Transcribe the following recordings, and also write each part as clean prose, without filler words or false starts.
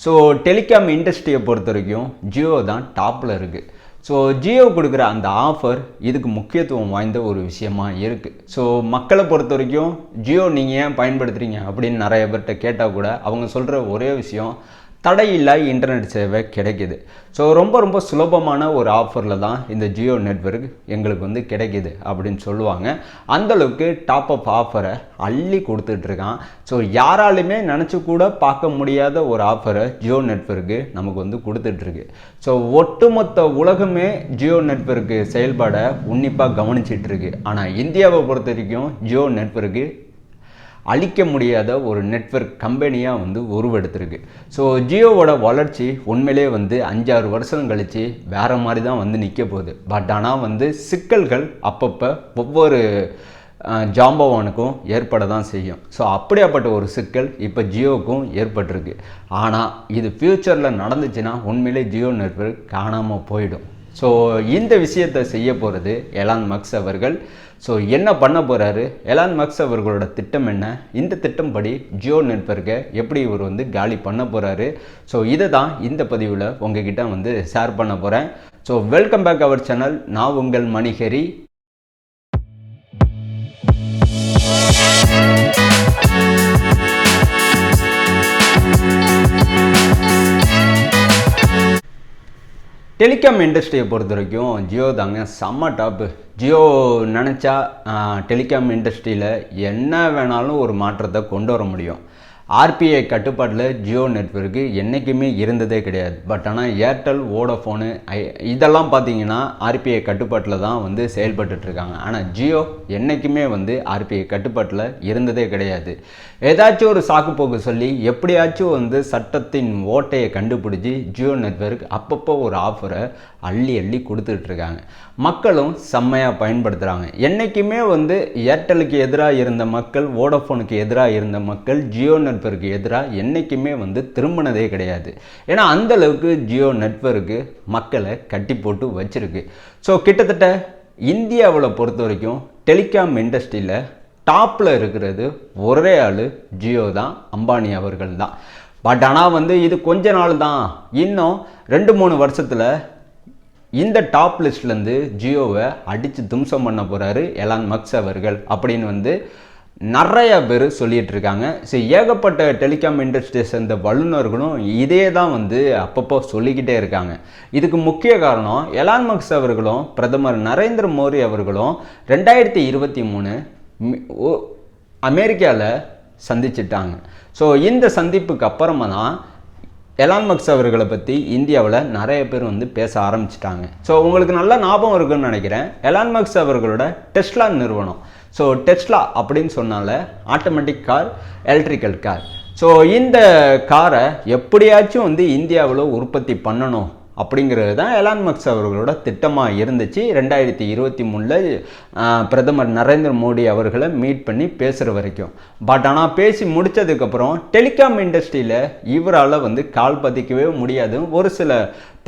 So telecom இண்டஸ்ட்ரியை பொறுத்த வரைக்கும் ஜியோ தான் டாப்பில் இருக்குது. ஸோ ஜியோ கொடுக்குற அந்த ஆஃபர் இதுக்கு முக்கியத்துவம் வாய்ந்த ஒரு விஷயமா இருக்குது. ஸோ மக்களை பொறுத்த வரைக்கும் ஜியோ நீங்கள் ஏன் பயன்படுத்துகிறீங்க அப்படின்னு நிறைய பேர்கிட்ட கேட்டால் கூட அவங்க சொல்கிற ஒரே விஷயம், தடையில்லா இன்டர்நெட் சேவை கிடைக்கிது. ஸோ ரொம்ப சுலபமான ஒரு ஆஃபரில் தான் இந்த ஜியோ நெட்வொர்க் எங்களுக்கு வந்து கிடைக்கிது அப்படின்னு சொல்லுவாங்க. அந்தளவுக்கு டாப் அப் ஆஃபரை அள்ளி கொடுத்துட்ருக்கான். ஸோ யாராலுமே நினச்சி கூட பார்க்க முடியாத ஒரு ஆஃபரை ஜியோ நெட்வொர்க்கு நமக்கு வந்து கொடுத்துட்ருக்கு. ஸோ ஒட்டுமொத்த உலகமே ஜியோ நெட்வொர்க்கு செயல்பாடை உன்னிப்பாக கவனிச்சிட்ருக்கு. ஆனால் இந்தியாவை பொறுத்த வரைக்கும் ஜியோ நெட்வொர்க்கு அழிக்க முடியாத ஒரு நெட்வொர்க் கம்பெனியாக வந்து உருவெடுத்திருக்கு. ஸோ ஜியோவோட வளர்ச்சி உண்மையிலே வந்து 5-6 வருஷம் கழித்து வேறு மாதிரி தான் வந்து நிற்க போகுது. பட் ஆனால் வந்து சிக்கல்கள் அப்பப்போ ஒவ்வொரு ஜாம்பவானுக்கும் ஏற்பட தான் செய்யும். ஸோ அப்படியாப்பட்ட ஒரு சிக்கல் இப்போ ஜியோவுக்கும் ஏற்பட்டிருக்கு. ஆனால் இது ஃப்யூச்சரில் நடந்துச்சுன்னா உண்மையிலே ஜியோ நெட்வொர்க் காணாமல் போயிடும். ஸோ இந்த விஷயத்தை செய்ய போகிறது எலான் மஸ்க் அவர்கள். ஸோ என்ன பண்ண போகிறாரு, எலான் மஸ்க் அவர்களோட திட்டம் என்ன, இந்த திட்டம் படி ஜியோ நெட்வொர்க்கை எப்படி இவர் வந்து காலி பண்ண போகிறாரு, ஸோ இதை தான் இந்த பதிவில் உங்ககிட்ட வந்து ஷேர் பண்ண போகிறேன். So welcome back our channel. நான் உங்கள் மணிஹரி. டெலிகாம் இண்டஸ்ட்ரியை பொறுத்த வரைக்கும் ஜியோ தாங்க செம்ம டாப்பு. ஜியோ நினச்சா டெலிகாம் இண்டஸ்ட்ரியில் என்ன வேணாலும் ஒரு மாற்றத்தை கொண்டு வர முடியும். ஆர்பிஐ கட்டுப்பாட்டில் ஜியோ நெட்வொர்க்கு என்றைக்குமே இருந்ததே கிடையாது. பட் ஆனால் ஏர்டெல், வோடஃபோனு இதெல்லாம் பார்த்தீங்கன்னா ஆர்பிஐ கட்டுப்பாட்டில் தான் வந்து செயல்பட்டுருக்காங்க. ஆனால் ஜியோ என்றைக்குமே வந்து ஆர்பிஐ கட்டுப்பாட்டில் இருந்ததே கிடையாது. ஏதாச்சும் ஒரு சாக்குப்போக்கு சொல்லி எப்படியாச்சும் வந்து சட்டத்தின் ஓட்டையை கண்டுபிடிச்சி ஜியோ நெட்வொர்க் அப்பப்போ ஒரு ஆஃபரை அள்ளி கொடுத்துட்ருக்காங்க. மக்களும் செம்மையாக பயன்படுத்துகிறாங்க. என்றைக்குமே வந்து ஏர்டெலுக்கு எதிராக இருந்த மக்கள், வோடஃபோனுக்கு எதிராக இருந்த மக்கள் ஜியோ நெட்வொர்க்கு எதிராக என்றைக்குமே வந்து திரும்பினதே கிடையாது. ஏன்னா அந்தளவுக்கு ஜியோ நெட்வொர்க்கு மக்களை கட்டி போட்டு வச்சுருக்கு. ஸோ கிட்டத்தட்ட இந்தியாவில் பொறுத்த வரைக்கும் டெலிகாம் இண்டஸ்ட்ரியில் டாப்பில் இருக்கிறது ஒரே ஆள் ஜியோ தான், அம்பானி அவர்கள் தான். பட் ஆனால் வந்து இது கொஞ்ச நாள் தான், இன்னும் 2-3 வருஷத்தில் இந்த டாப் லிஸ்ட்லேருந்து ஜியோவை அடித்து தும்சம் பண்ண போகிறாரு எலான் மஸ்க் அவர்கள் அப்படின்னு வந்து நிறைய பேர் சொல்லிகிட்டு இருக்காங்க. ஸோ ஏகப்பட்ட டெலிகாம் இண்டஸ்ட்ரியை சேர்ந்த வல்லுநர்களும் இதே தான் வந்து அப்பப்போ சொல்லிக்கிட்டே இருக்காங்க. இதுக்கு முக்கிய காரணம் எலான் மஸ்க் அவர்களும் பிரதமர் நரேந்திர மோடி அவர்களும் 2023 அமெரிக்காவில் சந்திச்சிட்டாங்க. ஸோ இந்த சந்திப்புக்கு அப்புறமா தான் எலான் மஸ்க் அவர்களை பற்றி இந்தியாவில் நிறைய பேர் வந்து பேச ஆரம்பிச்சிட்டாங்க. ஸோ உங்களுக்கு நல்லா ஞாபகம் இருக்குன்னு நினைக்கிறேன், எலான் மஸ்க் அவர்களோட டெஸ்லா நிறுவனம். ஸோ டெஸ்லா அப்படின்னு சொன்னால automatic car, electrical car. So இந்த காரை எப்படியாச்சும் வந்து இந்தியாவில் உற்பத்தி பண்ணணும் அப்படிங்கிறது தான் எலான் மஸ்க் அவர்களோட திட்டமாக இருந்துச்சு. 2023 பிரதமர் நரேந்திர மோடி அவர்களை மீட் பண்ணி பேசுகிற வரைக்கும். பட் ஆனால் பேசி முடித்ததுக்கப்புறம் டெலிகாம் இண்டஸ்ட்ரியில் இவரால் வந்து கால் பதிக்கவே முடியாது. ஒரு சில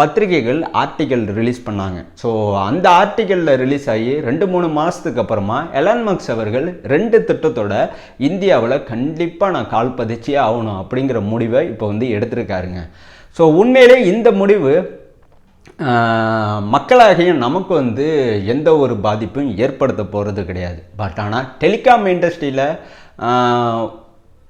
பத்திரிகைகள் ஆர்டிக்கல் ரிலீஸ் பண்ணாங்க. ஸோ அந்த ஆர்டிக்கலில் ரிலீஸ் ஆகி 2-3 மாதத்துக்கு அப்புறமா எலான் மஸ்க் அவர்கள் 2 திட்டத்தோட இந்தியாவில் கண்டிப்பாக நான் கால் பதிச்சே ஆகணும் அப்படிங்கிற முடிவை இப்போ வந்து எடுத்திருக்காருங்க. ஸோ உண்மையிலே இந்த முடிவு மக்களாகிய நமக்கு வந்து எந்த ஒரு பாதிப்பும் ஏற்படுத்த போகிறது கிடையாது. பட் ஆனால் டெலிகாம் இண்டஸ்ட்ரியில்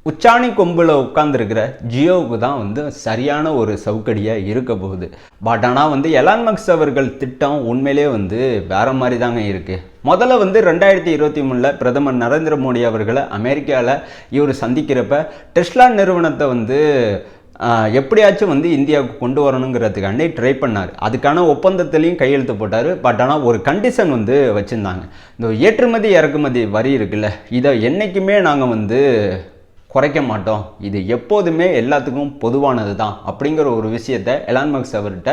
உச்சாணி கொம்பில் உட்காந்துருக்கிற ஜியோவுக்கு தான் வந்து சரியான ஒரு சவுக்கடியாக இருக்க போகுது. பட் ஆனால் வந்து எலான் மஸ்க் அவர்கள் திட்டம் உண்மையிலே வந்து வேறு மாதிரி தாங்க இருக்குது. முதல்ல வந்து 2023 பிரதமர் நரேந்திர மோடி அவர்களை அமெரிக்காவில் இவர் சந்திக்கிறப்ப டெஸ்லா நிறுவனத்தை வந்து எப்படியாச்சும் வந்து இந்தியாவுக்கு கொண்டு வரணுங்கிறதுக்காண்டி ட்ரை பண்ணார். அதுக்கான ஒப்பந்தத்திலையும் கையெழுத்து போட்டார். பட் ஆனால் ஒரு கண்டிஷன் வந்து வச்சுருந்தாங்க. இந்த ஏற்றுமதி இறக்குமதி வரி இருக்குல்ல, இதை என்றைக்குமே நாங்கள் வந்து குறைக்க மாட்டோம், இது எப்போதுமே எல்லாத்துக்கும் பொதுவானது தான் அப்படிங்கிற ஒரு விஷயத்தை எலான் மஸ்க் அவர்கிட்ட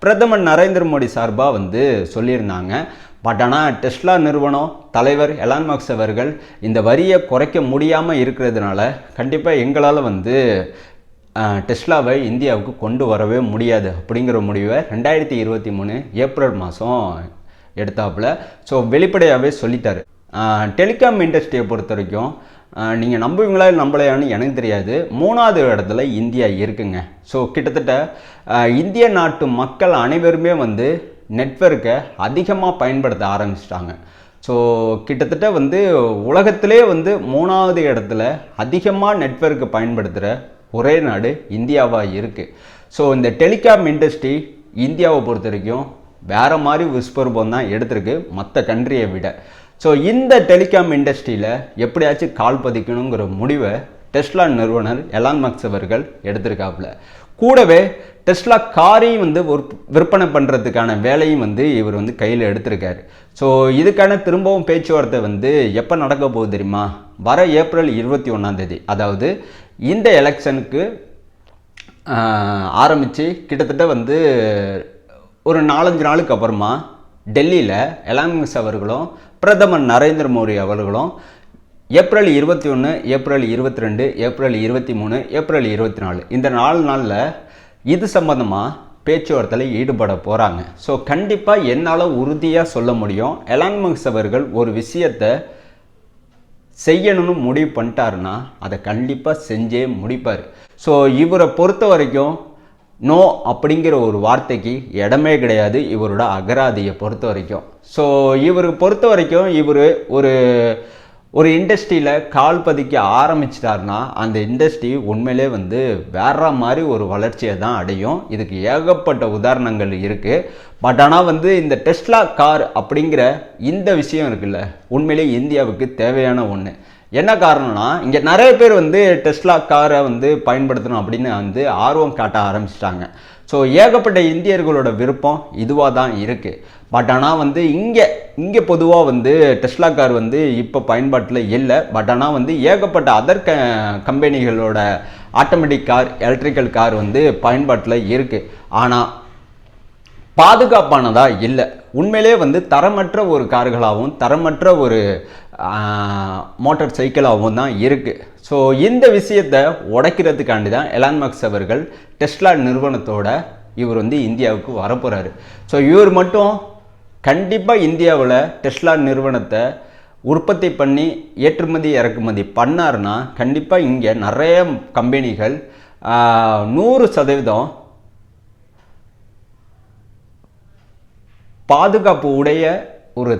பிரதமர் நரேந்திர மோடி சார்பாக வந்து சொல்லியிருந்தாங்க. பட் ஆனால் டெஸ்லா நிறுவனம் தலைவர் எலான் மஸ்க் அவர்கள் இந்த வரியை குறைக்க முடியாமல் இருக்கிறதுனால கண்டிப்பாக எங்களால் வந்து டெஸ்லாவை இந்தியாவுக்கு கொண்டு வரவே முடியாது அப்படிங்கிற முடிவை 2023 ஏப்ரல் மாதம் எடுத்தாப்புல. ஸோ வெளிப்படையாகவே சொல்லிட்டார். டெலிகாம் இண்டஸ்ட்ரியை பொறுத்த வரைக்கும் நீங்கள் நம்புவீங்களா நம்பலையான்னு எனக்கு தெரியாது. 3வது இடத்துல இந்தியா இருக்குங்க. ஸோ கிட்டத்தட்ட இந்திய நாட்டு மக்கள் அனைவருமே வந்து நெட்வொர்க்கை அதிகமாக பயன்படுத்த ஆரம்பிச்சிட்டாங்க. ஸோ கிட்டத்தட்ட வந்து உலகத்திலே வந்து 3வது இடத்துல அதிகமாக நெட்வொர்க்கு பயன்படுத்துகிற ஒரே நாடு இந்தியாவாக இருக்குது. ஸோ இந்த டெலிகாம் இண்டஸ்ட்ரி இந்தியாவை பொறுத்த வரைக்கும் வேறு மாதிரி விஸ்வரூபம் தான் எடுத்திருக்கு மற்ற கண்ட்ரியை விட. ஸோ இந்த டெலிகாம் இண்டஸ்ட்ரியில் எப்படியாச்சும் கால் பதிக்கணுங்கிற முடிவை டெஸ்லா நிறுவனர் எலான் மஸ்க் அவர்கள் எடுத்திருக்காப்புல. கூடவே டெஸ்லா காரையும் வந்து விற்பனை பண்ணுறதுக்கான வேலையும் வந்து இவர் வந்து கையில் எடுத்திருக்காரு. ஸோ இதுக்கான திரும்பவும் பேச்சுவார்த்தை வந்து எப்போ நடக்க போகுது தெரியுமா? வர ஏப்ரல் 21 அதாவது இந்த எலெக்ஷனுக்கு ஆரம்பித்து கிட்டத்தட்ட வந்து ஒரு 4-5 நாளுக்கு அப்புறமா டெல்லியில் எலான் மஸ்க் அவர்களும் பிரதமர் நரேந்திர மோடி அவர்களும் ஏப்ரல் 21, ஏப்ரல் 22, ஏப்ரல் 23, ஏப்ரல் 24 இந்த 4 நாளில் இது சம்பந்தமாக பேச்சுவார்த்தையில் ஈடுபட போகிறாங்க. ஸோ கண்டிப்பாக என்னால் உறுதியாக சொல்ல முடியும், எலான் மஸ்க் அவர்கள் ஒரு விஷயத்தை செய்யணும்னு முடிவு பண்ணிட்டாருன்னா அதை கண்டிப்பாக செஞ்சே முடிப்பார். ஸோ இவரை பொறுத்த வரைக்கும் நோ அப்படிங்கிற ஒரு வார்த்தைக்கு இடமே கிடையாது இவரோட அகராதியை பொறுத்த வரைக்கும். ஸோ இவரை பொறுத்த வரைக்கும் இவர் ஒரு இண்டஸ்ட்ரியில் கால் பதிக்க ஆரம்பிச்சிட்டாருன்னா அந்த இண்டஸ்ட்ரி உண்மையிலே வந்து வேற மாதிரி ஒரு வளர்ச்சியை தான் அடையும். இதுக்கு ஏகப்பட்ட உதாரணங்கள் இருக்குது. பட் ஆனால் வந்து இந்த டெஸ்லா கார் அப்படிங்கிற இந்த விஷயம் இருக்குல்ல, உண்மையிலே இந்தியாவுக்கு தேவையான ஒன்று. என்ன காரணம்னா இங்கே நிறைய பேர் வந்து டெஸ்லா காரை வந்து பயன்படுத்தணும் அப்படின்னு வந்து ஆர்வம் காட்ட ஆரம்பிச்சிட்டாங்க. ஸோ ஏகப்பட்ட இந்தியர்களோட விருப்பம் இதுவாக தான் இருக்குது. பட் ஆனால் வந்து இங்கே பொதுவாக வந்து டெஸ்லா கார் வந்து இப்போ பயன்பாட்டில் இல்லை. பட் ஆனால் வந்து ஏகப்பட்ட அதர் கம்பெனிகளோட ஆட்டோமேட்டிக் கார், எலக்ட்ரிக்கல் கார் வந்து பயன்பாட்டில் இருக்குது. ஆனால் பாதுகாப்பானதா இல்லை. உண்மையிலே வந்து தரமற்ற ஒரு கார்களாகவும் தரமற்ற ஒரு மோட்டார் சைக்கிளாகவும் தான் இருக்குது. ஸோ இந்த விஷயத்தை உடைக்கிறதுக்காண்டி தான் எலான் மஸ்க் அவர்கள் டெஸ்லா நிறுவனத்தோட இவர் வந்து இந்தியாவுக்கு வரப்போகிறாரு. ஸோ இவர் மட்டும் கண்டிப்பாக இந்தியாவில் டெஸ்லா நிறுவனத்தை உற்பத்தி பண்ணி ஏற்றுமதி இறக்குமதி பண்ணார்னா கண்டிப்பாக இங்கே நிறைய கம்பெனிகள் 100% பாதுகாப்பு உடைய ஒரு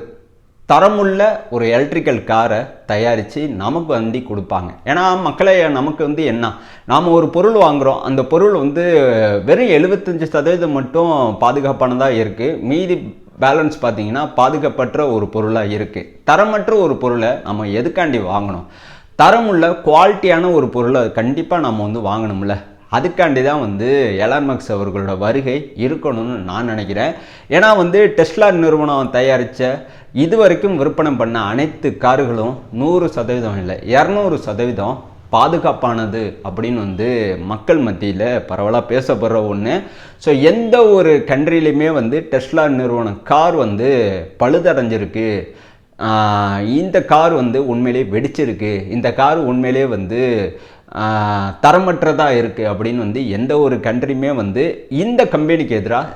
தரமுள்ள ஒரு எலக்ட்ரிக்கல் காரை தயாரித்து நமக்கு வந்து கொடுப்பாங்க. ஏன்னா மக்களை நமக்கு வந்து என்ன, நாம் ஒரு பொருள் வாங்குகிறோம், அந்த பொருள் வந்து வெறும் 75% மட்டும் பாதுகாப்பானதாக இருக்குது. மீதி பேலன்ஸ் பார்த்திங்கன்னா பாதுகாப்பற்ற ஒரு பொருளாக இருக்குது. தரமற்ற ஒரு பொருளை நம்ம எதுக்காண்டி வாங்கணும்? தரமுள்ள குவாலிட்டியான ஒரு பொருளை கண்டிப்பாக நம்ம வந்து வாங்கணும்ல. அதுக்காண்டி தான் வந்து எலான் மஸ்க் அவர்களோட வருகை இருக்கணும்னு நான் நினைக்கிறேன். ஏன்னா வந்து டெஸ்லா நிறுவனம் தயாரித்த இதுவரைக்கும் விற்பனை பண்ண அனைத்து கார்களும் 100% இல்லை 200% பாதுகாப்பானது அப்படின்னு வந்து மக்கள் மத்தியில் பரவலாக பேசப்படுற ஒன்று. ஸோ எந்த ஒரு கண்ட்ரிலையுமே வந்து டெஸ்லா நிறுவனம் கார் வந்து பழுதடைஞ்சிருக்கு, இந்த கார் வந்து உண்மையிலே வெடிச்சிருக்கு, இந்த கார் உண்மையிலே வந்து தரமற்றதாக இருக்குது அப்படின்னு வந்து எந்த ஒரு கண்ட்ரியுமே வந்து இந்த கம்பெனிக்கு எதிராக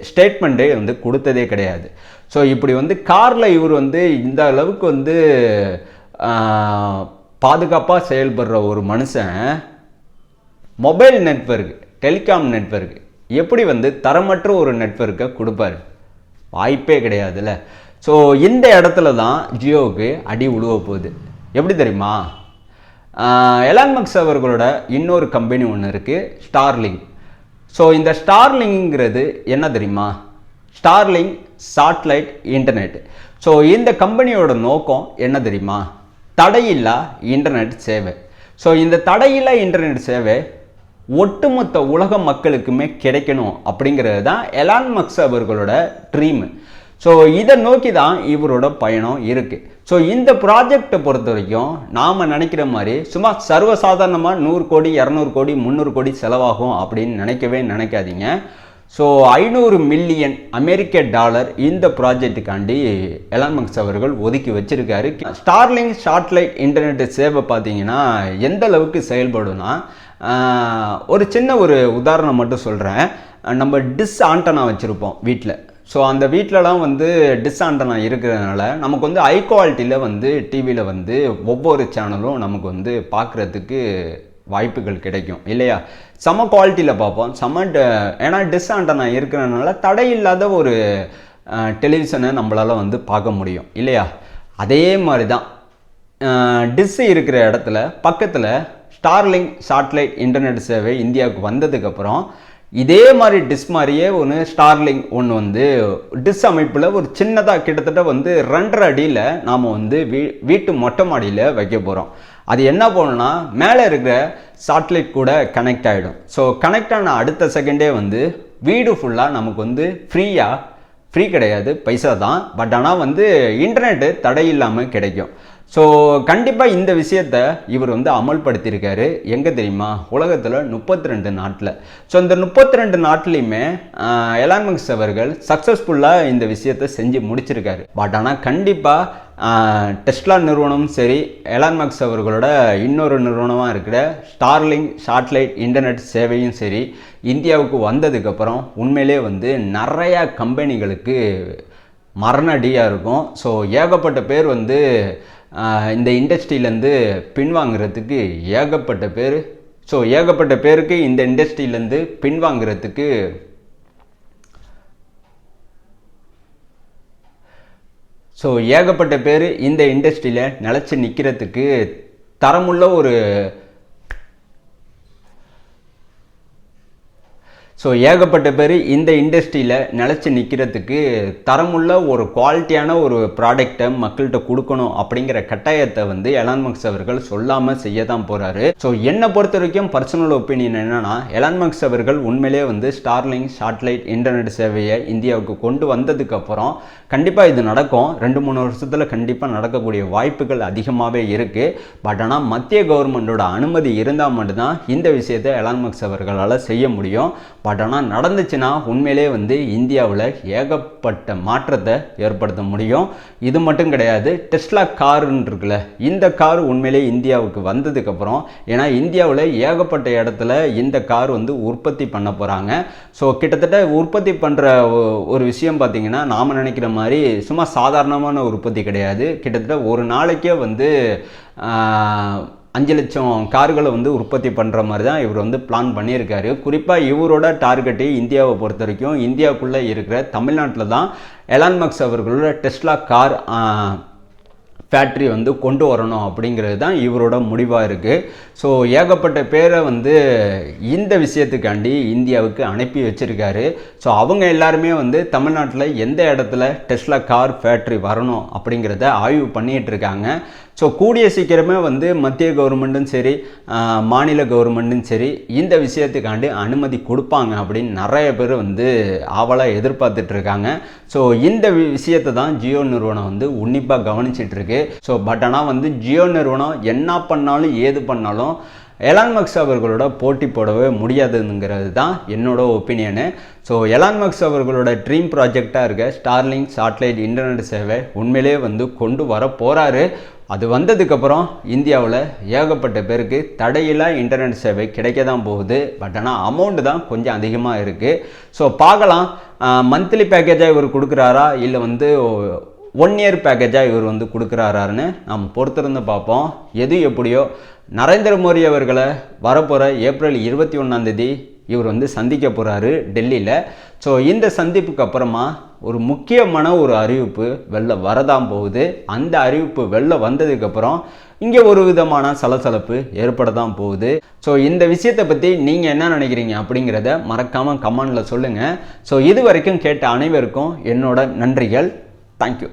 ஸ்டேட்மெண்ட்டே வந்து கொடுத்ததே கிடையாது. ஸோ இப்படி வந்து காரில் இவர் வந்து இந்த அளவுக்கு வந்து பாதுகாப்பாக செயல்படுற ஒரு மனுஷன் மொபைல் நெட்வொர்க், டெலிகாம் நெட்வொர்க் எப்படி வந்து தரமற்ற ஒரு நெட்வொர்க்கை கொடுப்பார்? வாய்ப்பே கிடையாதுல்ல. ஸோ இந்த இடத்துல தான் ஜியோவுக்கு அடி உழுவ போகுது. எப்படி தெரியுமா? எலான் மஸ்க் அவர்களோட இன்னொரு கம்பெனி ஒன்று இருக்குது, ஸ்டார்லிங்க். ஸோ இந்த ஸ்டார்லிங்கிறது என்ன தெரியுமா? Starlink satellite internet. ஸோ இந்த கம்பெனியோட நோக்கம் என்ன தெரியுமா? தடையில்லா இன்டர்நெட் சேவை. ஸோ இந்த தடையில்லா இன்டர்நெட் சேவை ஒட்டுமொத்த உலக மக்களுக்குமே கிடைக்கணும் அப்படிங்கிறது தான் எலான் மஸ்க் அவர்களோட ட்ரீம். ஸோ இதை நோக்கி தான் இவரோட பயணம் இருக்குது. ஸோ இந்த ப்ராஜெக்டை பொறுத்த வரைக்கும் நாம் நினைக்கிற மாதிரி சும்மா சர்வசாதாரணமாக 100 கோடி 200 கோடி 300 கோடி செலவாகும் அப்படின்னு நினைக்கவே நினைக்காதீங்க. ஸோ 500 மில்லியன் அமெரிக்க டாலர் இந்த ப்ராஜெக்டுக்காண்டி எலான் மஸ்க் அவர்கள் ஒதுக்கி வச்சிருக்காரு. ஸ்டார்லிங்க் சாட்டலைட் இன்டர்நெட் சேவை பார்த்தீங்கன்னா எந்த அளவுக்கு செயல்படும்னா, ஒரு சின்ன ஒரு உதாரணம் மட்டும் சொல்கிறேன். நம்ம டிஷ் ஆண்டனா வச்சுருப்போம் வீட்டில். ஸோ அந்த வீட்டிலலாம் வந்து டிஸ் ஆண்டனா இருக்கிறதுனால நமக்கு வந்து ஹை குவாலிட்டியில் வந்து டிவியில் வந்து ஒவ்வொரு சேனலும் நமக்கு வந்து பார்க்குறதுக்கு வாய்ப்புகள் கிடைக்கும் இல்லையா. செம குவாலிட்டியில் பார்ப்போம், ஏன்னா டிஸ் ஆண்டனா இருக்கிறதுனால தடையில்லாத ஒரு டெலிவிஷனை நம்மளால் வந்து பார்க்க முடியும் இல்லையா. அதே மாதிரி தான் டிஸ் இருக்கிற இடத்துல பக்கத்தில் ஸ்டார்லிங்க் சேட்டலைட் இன்டர்நெட் சேவை இந்தியாவுக்கு வந்ததுக்கப்புறம் இதே மாதிரி டிஸ் மாதிரியே ஒன்று ஸ்டார்லிங்க் ஒன்று வந்து டிஸ் அமைப்பில் ஒரு சின்னதாக கிட்டத்தட்ட வந்து 2.5 அடியில் நாம் வந்து வீட்டு மொட்டை மாடியில் வைக்க போகிறோம். அது என்ன பண்ணணும்னா மேலே இருக்கிற சேட்டலைட் கூட கனெக்ட் ஆகிடும். ஸோ கனெக்ட் ஆன அடுத்த செகண்டே வந்து வீடு ஃபுல்லாக நமக்கு வந்து ஃப்ரீ கிடையாது, பைசா தான், பட் ஆனால் வந்து இன்டர்நெட்டு தடை இல்லாமல் கிடைக்கும். ஸோ கண்டிப்பாக இந்த விஷயத்தை இவர் வந்து அமல்படுத்தியிருக்காரு. எங்கே தெரியுமா, உலகத்தில் 32 நாட்டில். ஸோ இந்த 32 நாட்டிலையுமே எலான் மஸ்க் அவர்கள் சக்ஸஸ்ஃபுல்லாக இந்த விஷயத்தை செஞ்சு முடிச்சிருக்காரு. பட் ஆனால் கண்டிப்பாக டெஸ்லா நிறுவனமும் சரி, எலான் மஸ்க் அவர்களோட இன்னொரு நிறுவனமாக இருக்கிற ஸ்டார்லிங்க் சேட்டலைட் இன்டர்நெட் சேவையும் சரி இந்தியாவுக்கு வந்ததுக்கப்புறம் உண்மையிலே வந்து நிறையா கம்பெனிகளுக்கு மரணடியாக இருக்கும். ஸோ ஏகப்பட்ட பேர் வந்து இந்த இண்டஸ்ட்ரியிலேருந்து பின்வாங்கிறதுக்கு ஏகப்பட்ட பேருக்கு இந்த இண்டஸ்ட்ரியிலேருந்து பின்வாங்கிறதுக்கு ஏகப்பட்ட பேர் இந்த இண்டஸ்ட்ரியில் நிலச்சி நிற்கிறதுக்கு தரமுள்ள ஒரு ஏகப்பட்ட பேர் இந்த இண்டஸ்ட்ரியில் நிலச்சி நிற்கிறதுக்கு தரமுள்ள ஒரு குவாலிட்டியான ஒரு ப்ராடக்டை மக்கள்கிட்ட கொடுக்கணும் அப்படிங்கிற கட்டாயத்தை வந்து எலான் மஸ்க் அவர்கள் சொல்லாமல் செய்ய தான் போகிறாரு. ஸோ என்னை பொறுத்த வரைக்கும் பர்சனல் ஒப்பீனியன் என்னென்னா, எலான் மஸ்க் அவர்கள் உண்மையிலே வந்து ஸ்டார்லிங்க் சேட்டலைட் இன்டர்நெட் சேவையை இந்தியாவுக்கு கொண்டு வந்ததுக்கப்புறம் கண்டிப்பாக இது நடக்கும். 2-3 வருஷத்தில் கண்டிப்பாக நடக்கக்கூடிய வாய்ப்புகள் அதிகமாகவே இருக்குது. பட் ஆனால் மத்திய கவர்மெண்டோட அனுமதி இருந்தால் மட்டும்தான் இந்த விஷயத்தை எலான் மஸ்க் அவர்களால் செய்ய முடியும். பட் ஆனால் நடந்துச்சுன்னா உண்மையிலே வந்து இந்தியாவில் ஏகப்பட்ட மாற்றத்தை ஏற்படுத்த முடியும். இது மட்டும் கிடையாது, டெஸ்லா காருன்னு இருக்குல்ல, இந்த கார் உண்மையிலே இந்தியாவுக்கு வந்ததுக்கப்புறம், ஏன்னா இந்தியாவில் ஏகப்பட்ட இடத்துல இந்த கார் வந்து உற்பத்தி பண்ண போகிறாங்க. ஸோ கிட்டத்தட்ட உற்பத்தி பண்ணுற ஒரு விஷயம் பார்த்திங்கன்னா நாம் நினைக்கிற மாதிரி சும்மா சாதாரணமான உற்பத்தி கிடையாது. கிட்டத்தட்ட ஒரு நாளைக்கே வந்து 5 லட்சம் கார்களை வந்து உற்பத்தி பண்ணுற மாதிரி தான் இவர் வந்து பிளான் பண்ணியிருக்காரு. குறிப்பாக இவரோட டார்கெட்டு இந்தியாவை பொறுத்த வரைக்கும் இந்தியாவுக்குள்ளே இருக்கிற தமிழ்நாட்டில் தான் எலான் மஸ்க் அவர்களோட டெஸ்லா கார் ஃபேக்ட்ரி வந்து கொண்டு வரணும் அப்படிங்கிறது தான் இவரோட முடிவாக இருக்குது. ஸோ ஏகப்பட்ட பேரை வந்து இந்த விஷயத்துக்காண்டி இந்தியாவுக்கு அனுப்பி வச்சுருக்காரு. ஸோ அவங்க எல்லாருமே வந்து தமிழ்நாட்டில் எந்த இடத்துல டெஸ்லா கார் ஃபேக்ட்ரி வரணும் அப்படிங்கிறத ஆய்வு பண்ணிகிட்டு இருக்காங்க. ஸோ கூடிய சீக்கிரமே வந்து மத்திய கவர்மெண்ட்டும் சரி மாநில கவர்மெண்ட்டும் சரி இந்த விஷயத்துக்காண்டி அனுமதி கொடுப்பாங்க அப்படின்னு நிறைய பேர் வந்து ஆவலாக எதிர்பார்த்துட்ருக்காங்க. ஸோ இந்த விஷயத்தை தான் ஜியோ நிறுவனம் வந்து உன்னிப்பாக கவனிச்சிட்ருக்கு. ஸோ பட் ஆனால் வந்து ஜியோ நிறுவனம் என்ன பண்ணாலும் ஏது பண்ணாலும் எலான் மஸ்க் அவர்களோட போட்டி போடவே முடியாதுங்கிறது தான் என்னோட ஒப்பீனியனு. ஸோ எலான் மஸ்க் அவர்களோட ட்ரீம் ப்ராஜெக்டாக இருக்க ஸ்டார்லிங்க் சேட்டலைட் இன்டர்நெட் சேவை உண்மையிலே வந்து கொண்டு வர போகிறாரு. அது வந்ததுக்கப்புறம் இந்தியாவில் ஏகப்பட்ட பேருக்கு தடையில்லா இன்டர்நெட் சேவை கிடைக்க தான் போகுது. பட் ஆனால் அமௌண்ட்டு தான் கொஞ்சம் அதிகமாக இருக்குது. ஸோ பார்க்கலாம், மந்த்லி பேக்கேஜாக இவர் கொடுக்குறாரா இல்லை வந்து 1 இயர் பேக்கேஜாக இவர் வந்து கொடுக்குறாரான்னு நம்ம பொறுத்திருந்து பார்ப்போம். எது எப்படியோ நரேந்திர மோடி அவர்களை வரப்போகிற ஏப்ரல் 21 இவர் வந்து சந்திக்க போகிறாரு டெல்லியில். ஸோ இந்த சந்திப்புக்கு அப்புறமா ஒரு முக்கியமான ஒரு அறிவிப்பு வெளில வரதான் போகுது. அந்த அறிவிப்பு வெளில வந்ததுக்கப்புறம் இங்கே ஒரு விதமான சலசலப்பு ஏற்பட தான் போகுது. ஸோ இந்த விஷயத்தை பற்றி நீங்கள் என்ன நினைக்கிறீங்க அப்படிங்கிறத மறக்காமல் கமெண்டில் சொல்லுங்கள். ஸோ இது வரைக்கும் கேட்ட அனைவருக்கும் என்னோட நன்றிகள். தேங்க்யூ.